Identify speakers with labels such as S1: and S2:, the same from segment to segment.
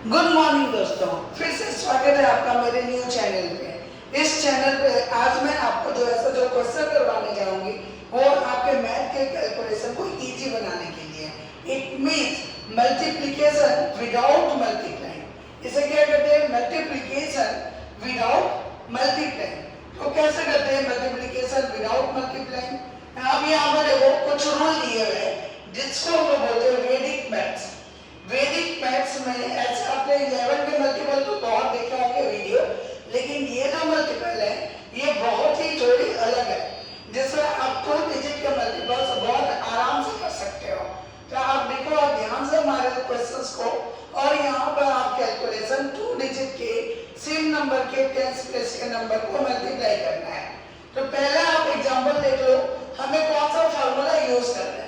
S1: Good morning दोस्तों, फिर से स्वागत है आपका मेरे न्यू चैनल पे। इस चैनल पे आज मैं आपको जो क्वेश्चन करवाने जाऊंगी वो आपके मैथ के कैलकुलेशन को इजी बनाने के लिए। It means multiplication without multiplying. इसे क्या कहते हैं? Multiplication without multiplying. तो कैसे करते हैं मल्टीप्लिकेशन विदाउट मल्टीप्लाइंग? अब यहाँ पर देखो कुछ रूल दिए हुए हैं जिसको हम लोग बोलते हैं वैदिक मैथ्स। वैदिक मैथ्स में ऐसे आपने 11 के मल्टीपल तो बहुत देखे होंगे वीडियो, लेकिन ये जो मल्टीपल है ये बहुत ही थोड़ी अलग है, जिसमें आप 2 डिजिट के मल्टीपल्स बहुत आराम से कर सकते हो। तो आप देखो, आप ध्यान से हमारे क्वेश्चंस को, और यहाँ पर आप कैलकुलेशन 2 डिजिट के सेम नंबर के 10 प्लेस के नंबर को मल्टीप्लाई करना है। तो पहले आप एग्जांपल देख लो, हमें कौन सा फार्मूला यूज करना है।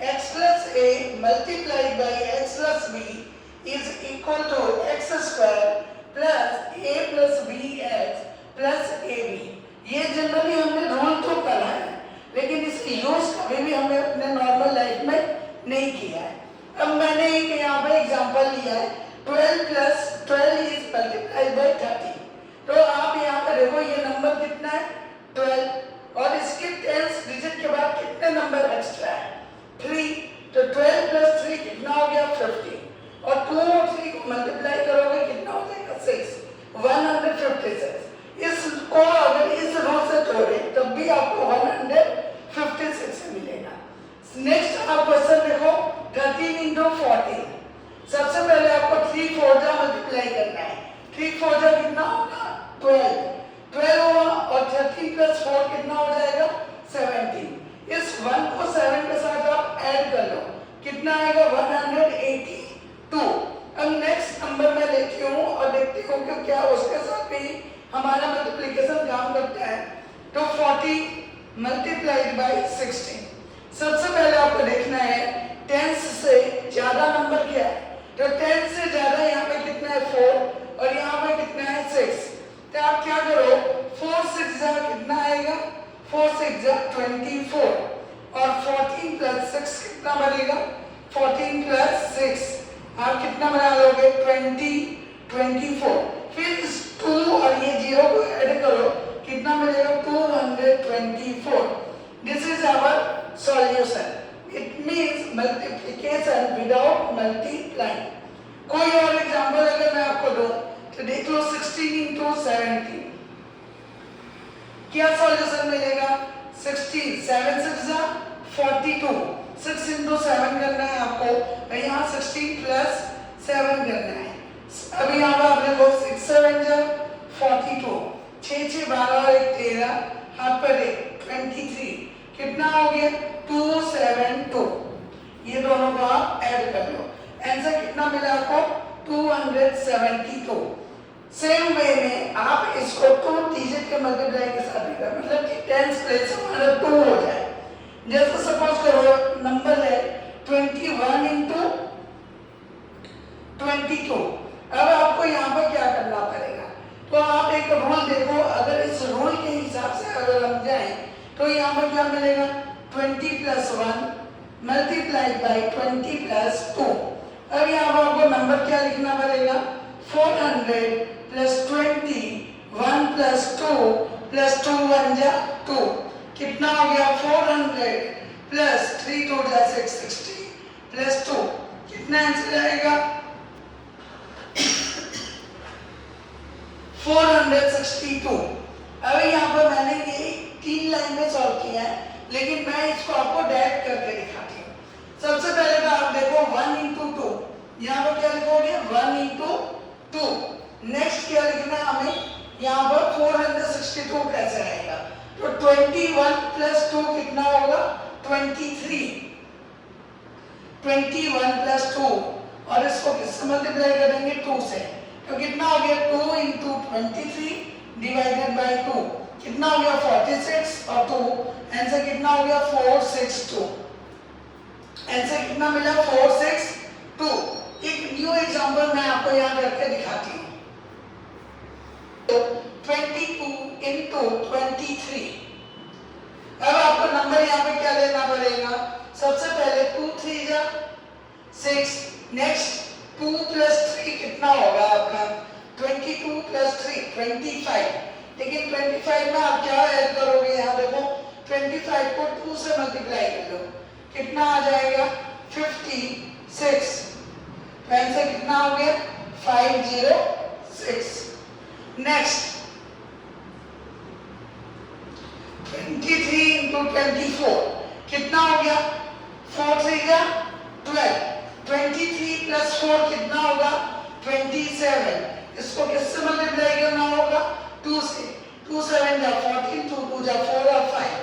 S1: x plus a multiplied by x plus b is equal to x square plus a plus bx plus ab। ये जनरली हमने रूल तो करा है, लेकिन इसकी यूज कभी भी हमने अपने नॉर्मल लाइफ में नहीं किया है। अब मैंने एक यहाँ पे एग्जांपल लिया है, 12 plus 12 is multiplied by 30। तो आप यहाँ पे देखो ये नंबर कितना है 12, और इसके 10 डिजिट के बाद कितने नंबर एक्स्ट्रा है 3। तो 12 plus 3 कितना हो गया 50, और 2 और 3 को मल्टीप्लाई करोगे कितना हो जाएगा 6, 156। इसको अगर इस रूल से जोड़े तब भी आपको 156 मिलेगा। नेक्स्ट आप क्वेश्चन देखो, 13 into 14। सबसे पहले आपको 3 4 जा मल्टीप्लाई करना है। 3 4 जा कितना होगा 12 होगा, और 13 plus 4 कितना हो जाएगा 17। इस 1 को 7 के साथ आप ऐड कर लो, कितना आएगा 182। अब नेक्स्ट नंबर मैं लेती हूँ और देखती हूँ कि क्या उसके साथ भी हमारा मल्टीप्लिकेशन काम करता है। तो 40 मल्टीप्लाइड बाय 16। सबसे पहले आपको देखना है 10 से ज्यादा नंबर क्या है। तो 10 से ज्यादा यहाँ पे कितना है 4, और यहाँ पे कितना है 6। तो आप क्या करो, 4 6 जा कितना आएगा 4 6 जा 24, और 14 plus 6 कितना बनेगा 14 plus 6 आप कितना बना लोगे 24। फिर इस 2 और ये 0 को ऐड करो, कितना मिलेगा 224। This is our solution. It means multiplication without multiplying. कोई और एग्जांपल अगर मैं आपको दूं तो देख लो, 16 into 17 क्या सॉल्यूशन मिलेगा 16, 7 6 जा 42। 6 into 7 करना है आपको, यहाँ 16 plus 7 करना है। अभी यहाँ पर आपने को 6 7 जा 42, 6 6 12 और 1 13, हाथ पर 23, कितना हो गया 272। ये दोनों को आप ऐड कर लो, आंसर कितना मिला आपको 272। सेम वे में आप इसको 2 डिजिट के मल्टीप्लाई के साथ भी कर, मतलब कि 10 प्लेस हमारा 2 हो जाए। जैसे सपोज करो नंबर है 21 into 22। अब आपको यहाँ पर क्या करना पड़ेगा, तो आप एक रूल देखो, अगर इस रूल के हिसाब से अगर हम जाएं तो यहाँ पर क्या मिलेगा 20 plus 1 मल्टीप्लाइड बाई 20 plus 2। अब यहाँ पर आपको नंबर क्या लिखना पड़ेगा 400 plus 20, 1 plus 2 plus 2 1 जा 2, कितना हो गया 400 plus 3 2 जा 660 plus 2, कितना आंसर आएगा 462। अब यहाँ पर मैंने ये 3 लाइन में सॉल्व किया है, लेकिन मैं इसको आपको डायरेक्ट करके दिखाती हूँ। सबसे पहले तो आप देखो 1 into 2, यहाँ पर क्या लिखोगे 1 into 2। नेक्स्ट क्या लिखना है हमें, यहाँ पर 462 कैसे आएगा, तो 21 plus 2 कितना होगा 23, 21 plus 2, और इसको किससे मल्टीप्लाई करेंगे 2 से, तो कितना हो गया 2 into 23 डिवाइडेड बाय 2, कितना हो गया 46, और 2 आंसर कितना हो गया 462। आंसर कितना मिला 462। एक न्यू एग्जांपल मैं आपको यहाँ करके दिखाती हूँ। 22 into 23। अब आपको नंबर यहाँ पे क्या लेना पड़ेगा, सबसे पहले 2 3 जा 6, नेक्स्ट 2 प्लस 3 कितना होगा आपका? 22 प्लस 3 25। लेकिन 25 में आप क्या ऐड करोगे? यहाँ देखो 25 को 2 से मल्टीप्लाई कर लो, कितना आ जाएगा? 56। तो आंसर कितना हो गया? 506। नेक्स्ट 23 इंटू 24 कितना हो गया? 4 3 जा 12। 23 प्लस 4 कितना होगा? 27। इसको किससे मल्टीप्लाई करना होगा? 2 से। 2 7 जा 14, 2 2 जा 4 और 5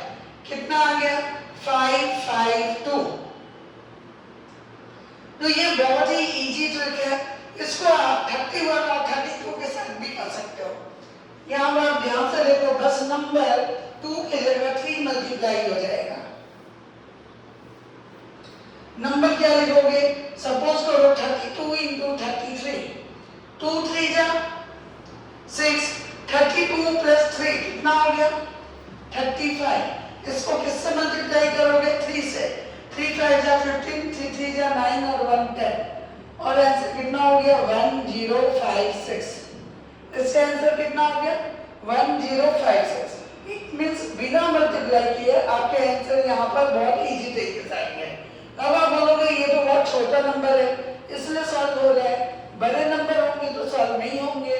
S1: कितना आ गया? 552। तो ये बहुत ही इजी ट्रिक है, इसको आप 31 और 32 के साथ भी कर सकते हो। यहाँ पर आप ध्यान से देखो, बस नंबर 2 की जगह 3 मल्टीप्लाई हो जाएगा। नंबर क्या लिखोगे? सपोज करो 32 इंटू 33, 2 3 जा 6। 32 प्लस 3 कितना हो गया? 35। इसको किससे मल्टीप्लाई करोगे? 3 से। 3 5 जा 15, 3 3 जा 9 और 1 10 और आंसर कितना हो गया? 1056। इसका आंसर कितना हो गया? 1056। इट मींस बिना मल्टीप्लाई किए आपके आंसर यहाँ पर बहुत इजी तरीके से आएंगे। अब आप बोलोगे ये तो बहुत छोटा नंबर है इसलिए सॉल्व हो रहा है, बड़े नंबर होंगे तो सॉल्व नहीं होंगे,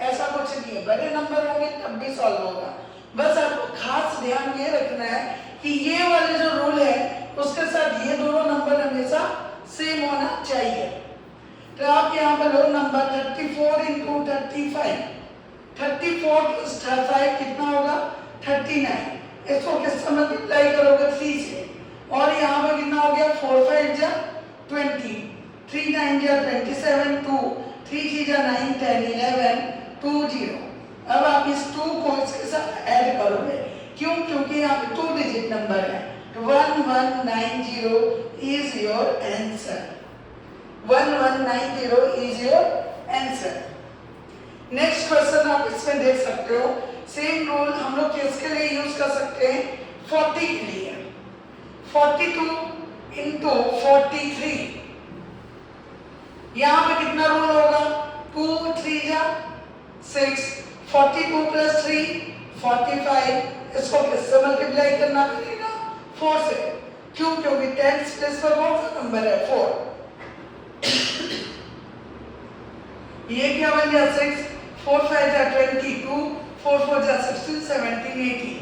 S1: ऐसा कुछ नहीं है। बड़े नंबर होंगे तब भी सॉल्व होगा। बस आपको खास ध्यान ये रखना है कि ये वाले जो रूल है उसके साथ ये दोनों नंबर हमेशा सेम होना चाहिए। तो आप यहाँ पर लो नंबर 34 इंटू 35। 34 प्लस 5 कितना होगा? 39। इसको किससे मल्टीप्लाई करोगे? 3 से। और यहाँ पर कितना हो गया? 4 5 जा 20, 3 9 जा 27, 2 3 3 जा 9 10 11 2 0। अब आप इस 2 को इसके साथ ऐड करोगे, क्यों? क्योंकि यहाँ पे 2 डिजिट नंबर है। तो 1190 is your answer. 1190 is your answer. Next question आप इसमें देख सकते हो। सेम रूल हम लोग किसके लिए यूज कर सकते हैं? 40 के लिए। 42 इंटू 43, यहाँ पे कितना रूल होगा? 2 3 जा 6। 42 प्लस 3 45। इसको किससे मल्टीप्लाई करना पड़ेगा? 4 से। क्यों? क्योंकि 10 प्लस पर कौन सा नंबर है? 4। ये क्या बन गया? 6 4 5 जा 22, 4 4 जा 16 17 18।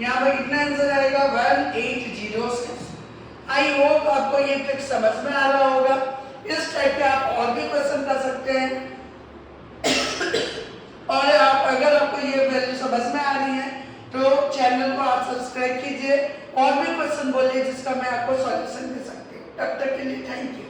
S1: यहाँ पर कितना आंसर आएगा? 1806। आई होप आपको ये ट्रिक समझ में आ रहा होगा। इस टाइप के आप और भी क्वेश्चन कर सकते हैं। और आप अगर आपको ये वैल्यू समझ में आ रही है तो चैनल को आप सब्सक्राइब कीजिए और भी क्वेश्चन बोलिए जिसका मैं आपको सॉल्यूशन दे सकती हूँ। तब तक के लिए थैंक यू।